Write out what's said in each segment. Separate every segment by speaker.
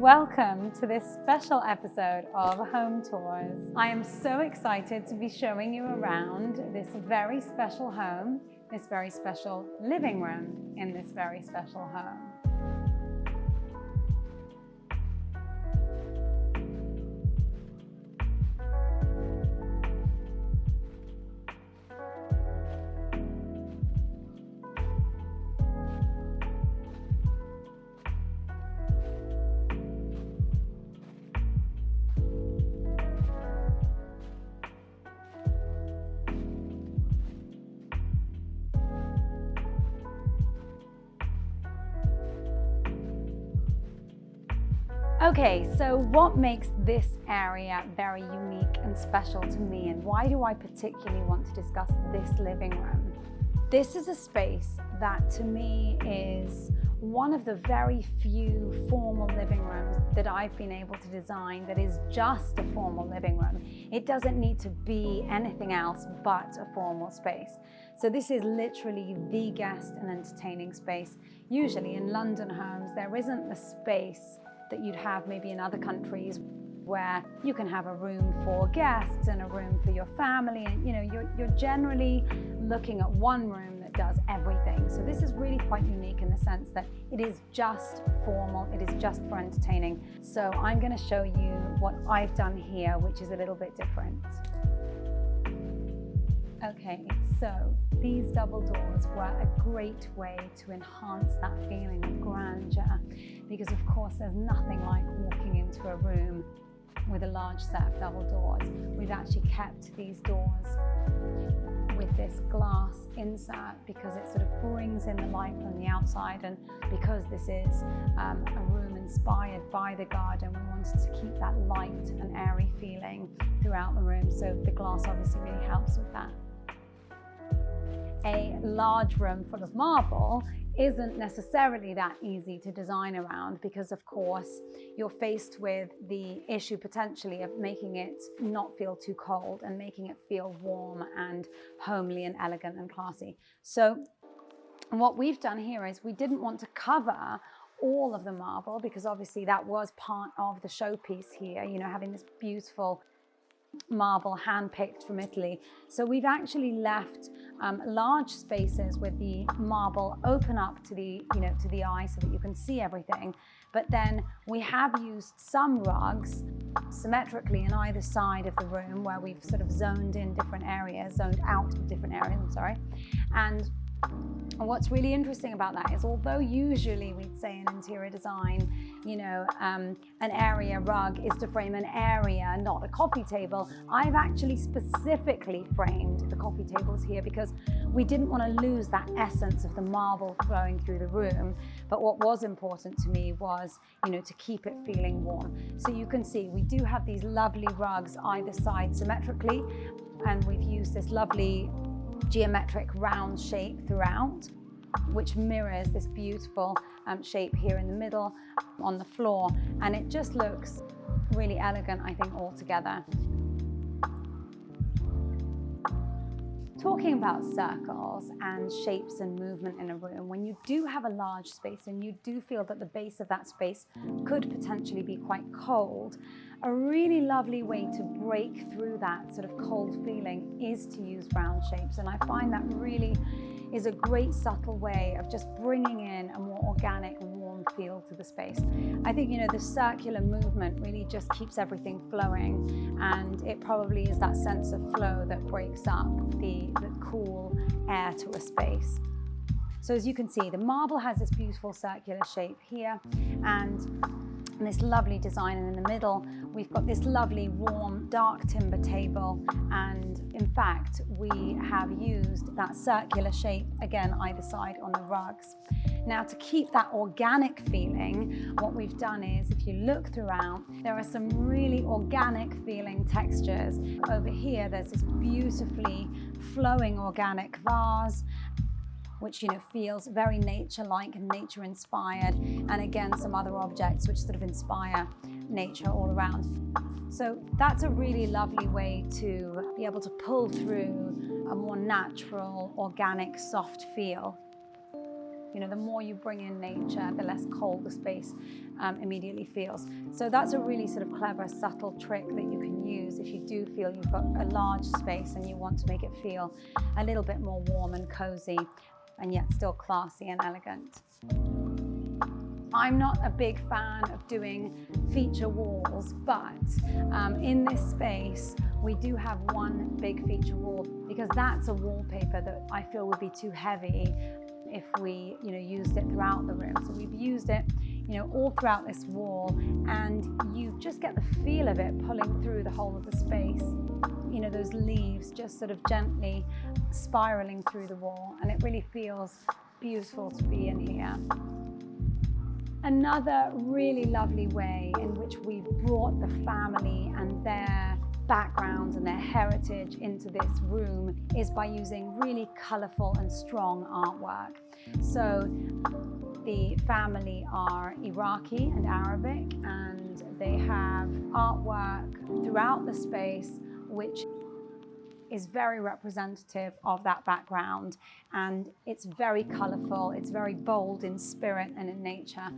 Speaker 1: Welcome to this special episode of Home Tours. I am so excited to be showing you around this very special home, this very special living room in this very special home. Okay, so what makes this area very unique and special to me, and why do I particularly want to discuss this living room? This is a space that to me is one of the very few formal living rooms that I've been able to design that is just a formal living room. It doesn't need to be anything else but a formal space. So this is literally the guest and entertaining space. Usually in London homes, there isn't the space that you'd have maybe in other countries where you can have a room for guests and a room for your family, and you're generally looking at one room that does everything. So this is really quite unique in the sense that it is just formal, it is just for entertaining. So I'm going to show you what I've done here, which is a little bit different. Okay, so these double doors were a great way to enhance that feeling of grandeur, because of course there's nothing like walking into a room with a large set of double doors. We've actually kept these doors with this glass insert because it sort of brings in the light from the outside, and because this is a room inspired by the garden, we wanted to keep that light and airy feeling throughout the room, so the glass obviously really helps with that. A large room full of marble isn't necessarily that easy to design around, because of course you're faced with the issue potentially of making it not feel too cold and making it feel warm and homely and elegant and classy. So what we've done here is we didn't want to cover all of the marble, because obviously that was part of the showpiece here, having this beautiful marble hand-picked from Italy. So we've actually left large spaces with the marble open up to the to the eye so that you can see everything. But then we have used some rugs symmetrically in either side of the room, where we've sort of zoned out different areas, I'm sorry. And what's really interesting about that is, although usually we'd say in interior design, an area rug is to frame an area, not a coffee table, I've actually specifically framed the coffee tables here because we didn't want to lose that essence of the marble flowing through the room. But what was important to me was, to keep it feeling warm. So you can see we do have these lovely rugs either side symmetrically, and we've used this lovely geometric round shape throughout, which mirrors this beautiful shape here in the middle on the floor, and it just looks really elegant, I think, all together. Talking about circles and shapes and movement in a room, when you do have a large space and you do feel that the base of that space could potentially be quite cold, a really lovely way to break through that sort of cold feeling is to use round shapes. And I find that really is a great subtle way of just bringing in a more organic, warm feel to the space. I think, the circular movement really just keeps everything flowing, and it probably is that sense of flow that breaks up the cool air to a space. So as you can see, the marble has this beautiful circular shape here, and this lovely design, and in the middle we've got this lovely warm dark timber table, and in fact we have used that circular shape again either side on the rugs. Now, to keep that organic feeling, what we've done is, if you look throughout, there are some really organic feeling textures. Over here there's this beautifully flowing organic vase, which feels very nature-like and nature-inspired, and again some other objects which sort of inspire nature all around. So that's a really lovely way to be able to pull through a more natural, organic, soft feel. You know, the more you bring in nature, the less cold the space immediately feels. So that's a really sort of clever, subtle trick that you can use if you do feel you've got a large space and you want to make it feel a little bit more warm and cozy, and yet still classy and elegant. I'm not a big fan of doing feature walls, but in this space, we do have one big feature wall because that's a wallpaper that I feel would be too heavy if we, used it throughout the room. So we've used it, all throughout this wall, and you just get the feel of it pulling through the whole of the space. Those leaves just sort of gently spiraling through the wall, and it really feels beautiful to be in here. Another really lovely way in which we've brought the family and their background and their heritage into this room is by using really colorful and strong artwork. So the family are Iraqi and Arabic, and they have artwork throughout the space which is very representative of that background, and it's very colorful, it's very bold in spirit and in nature.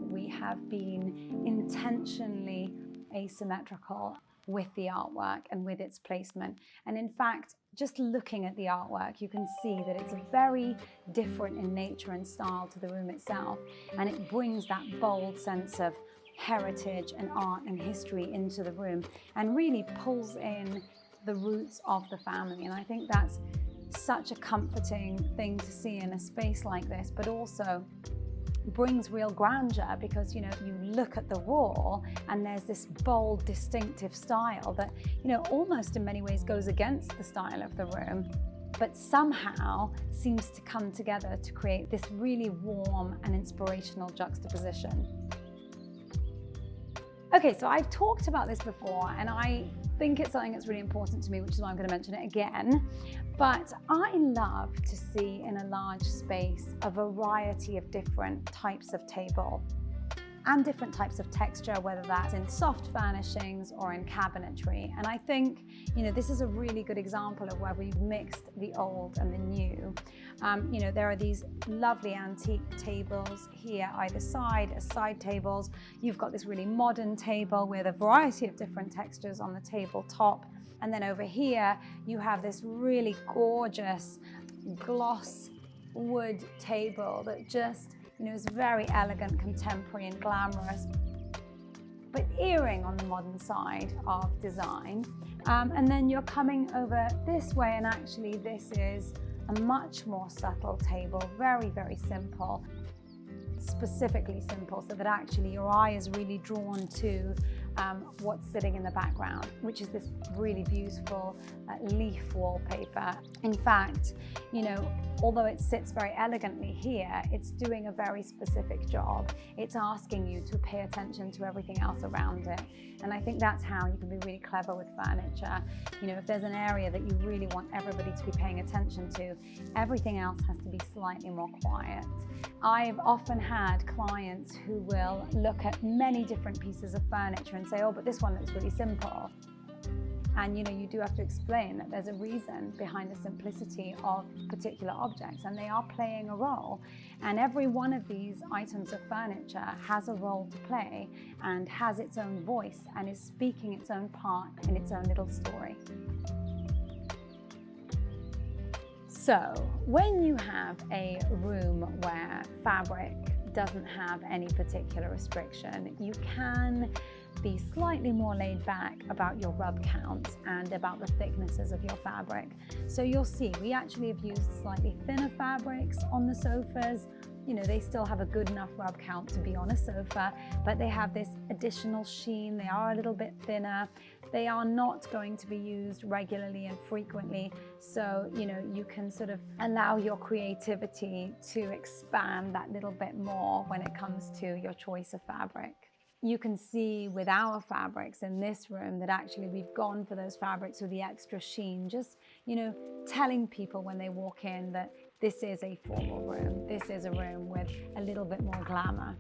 Speaker 1: We have been intentionally asymmetrical with the artwork and with its placement. And in fact, just looking at the artwork, you can see that it's very different in nature and style to the room itself. And it brings that bold sense of heritage and art and history into the room and really pulls in the roots of the family. And I think that's such a comforting thing to see in a space like this, but also brings real grandeur because, you look at the wall and there's this bold, distinctive style that, almost in many ways goes against the style of the room, but somehow seems to come together to create this really warm and inspirational juxtaposition. Okay, so I've talked about this before, and I think it's something that's really important to me, which is why I'm going to mention it again. But I love to see in a large space a variety of different types of table and different types of texture, whether that's in soft furnishings or in cabinetry. And I think, this is a really good example of where we've mixed the old and the new. There are these lovely antique tables here either side as side tables. You've got this really modern table with a variety of different textures on the tabletop. And then over here, you have this really gorgeous gloss wood table that just is very elegant, contemporary and glamorous, but erring on the modern side of design. And then you're coming over this way, and actually this is a much more subtle table, very, very simple, specifically simple, so that actually your eye is really drawn to what's sitting in the background, which is this really beautiful leaf wallpaper. In fact, although it sits very elegantly here, it's doing a very specific job. It's asking you to pay attention to everything else around it. And I think that's how you can be really clever with furniture. If there's an area that you really want everybody to be paying attention to, everything else has to be slightly more quiet. I've often had clients who will look at many different pieces of furniture and say, oh, but this one looks really simple. And you do have to explain that there's a reason behind the simplicity of particular objects, and they are playing a role. And every one of these items of furniture has a role to play and has its own voice and is speaking its own part in its own little story. So when you have a room where fabric doesn't have any particular restriction, you can be slightly more laid back about your rub counts and about the thicknesses of your fabric. So you'll see we actually have used slightly thinner fabrics on the sofas. They still have a good enough rub count to be on a sofa, but they have this additional sheen. They are a little bit thinner. They are not going to be used regularly and frequently. So, you can sort of allow your creativity to expand that little bit more when it comes to your choice of fabric. You can see with our fabrics in this room that actually we've gone for those fabrics with the extra sheen, just, telling people when they walk in that this is a formal room. This is a room with a little bit more glamour.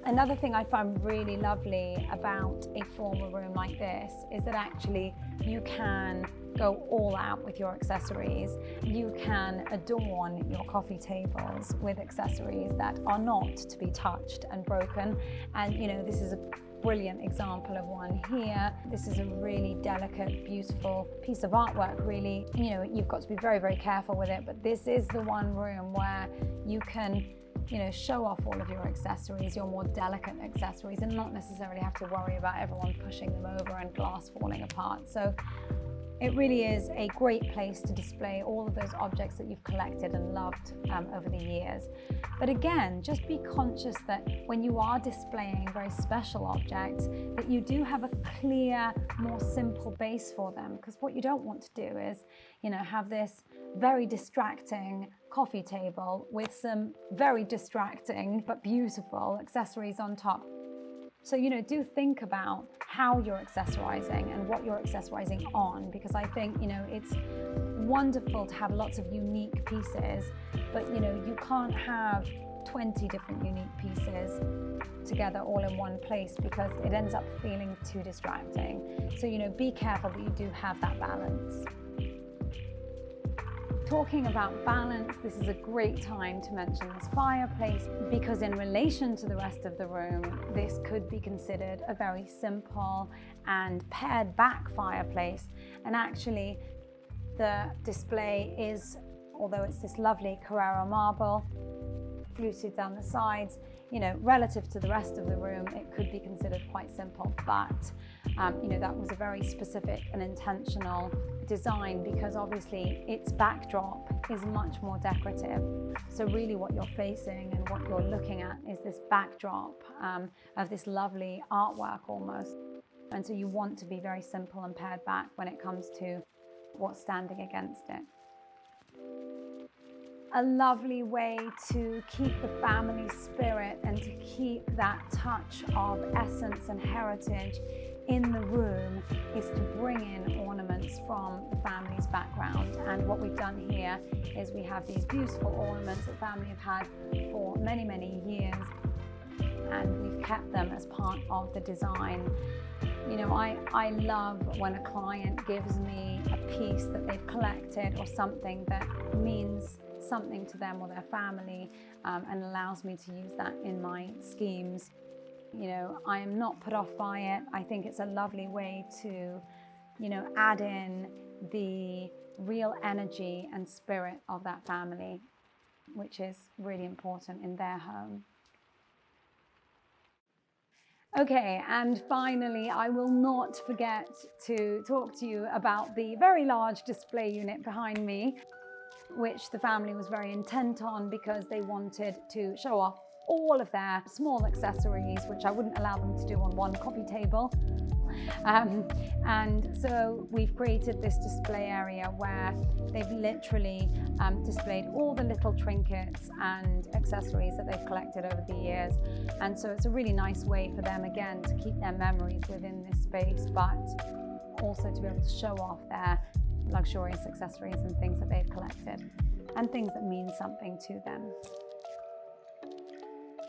Speaker 1: Another thing I find really lovely about a formal room like this is that actually you can go all out with your accessories. You can adorn your coffee tables with accessories that are not to be touched and broken. And you know, this is a brilliant example of one here. This is a really delicate, beautiful piece of artwork, really. You know, you've got to be very, very careful with it, but this is the one room where you can, you know, show off all of your accessories, your more delicate accessories, and not necessarily have to worry about everyone pushing them over and glass falling apart. So it really is a great place to display all of those objects that you've collected and loved over the years. But again, just be conscious that when you are displaying very special objects, that you do have a clear, more simple base for them. Because what you don't want to do is, you know, have this very distracting coffee table with some very distracting but beautiful accessories on top. So, you know, do think about how you're accessorizing and what you're accessorizing on, because I think, you know, it's wonderful to have lots of unique pieces, but, you know, you can't have 20 different unique pieces together all in one place because it ends up feeling too distracting. So, you know, be careful that you do have that balance. Talking about balance, this is a great time to mention this fireplace, because in relation to the rest of the room, this could be considered a very simple and pared back fireplace. And actually the display is, although it's this lovely Carrara marble fluted down the sides, you know, relative to the rest of the room, it could be considered quite simple, but you know, that was a very specific and intentional design, because obviously its backdrop is much more decorative. So really what you're facing and what you're looking at is this backdrop of this lovely artwork almost. And so you want to be very simple and pared back when it comes to what's standing against it. A lovely way to keep the family spirit and to keep that touch of essence and heritage in the room is to bring in ornaments from the family's background. And what we've done here is we have these beautiful ornaments that family have had for many, many years, and we've kept them as part of the design. You know, I love when a client gives me a piece that they've collected or something that means something to them or their family, and allows me to use that in my schemes. You know, I am not put off by it. I think it's a lovely way to, you know, add in the real energy and spirit of that family, which is really important in their home. Okay, and finally, I will not forget to talk to you about the very large display unit behind me, which the family was very intent on because they wanted to show off all of their small accessories, which I wouldn't allow them to do on one coffee table. And so we've created this display area where they've literally displayed all the little trinkets and accessories that they've collected over the years. And so it's a really nice way for them, again, to keep their memories within this space, but also to be able to show off their luxurious accessories and things that they've collected and things that mean something to them.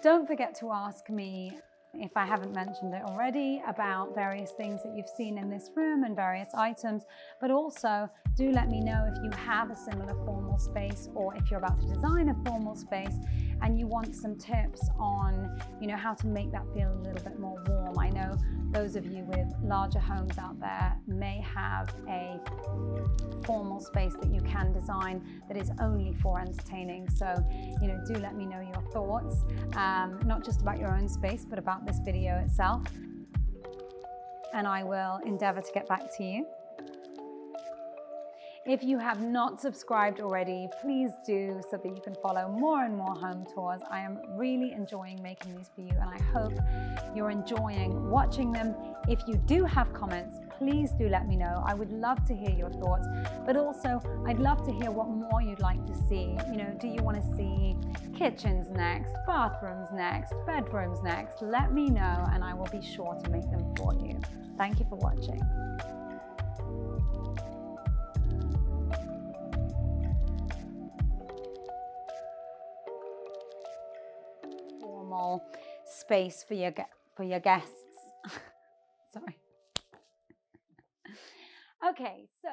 Speaker 1: Don't forget to ask me, if I haven't mentioned it already, about various things that you've seen in this room and various items, but also do let me know if you have a similar formal space, or if you're about to design a formal space and you want some tips on, you know, how to make that feel a little bit more warm. I know those of you with larger homes out there may have a formal space that you can design that is only for entertaining. So, you know, do let me know your thoughts, not just about your own space, but about this video itself. And I will endeavor to get back to you. If you have not subscribed already, please do, so that you can follow more and more home tours. I am really enjoying making these for you, and I hope you're enjoying watching them. If you do have comments, please do let me know. I would love to hear your thoughts, but also I'd love to hear what more you'd like to see. You know, do you want to see kitchens next, bathrooms next, bedrooms next? Let me know and I will be sure to make them for you. Thank you for watching. space for your guests. Sorry. Okay, so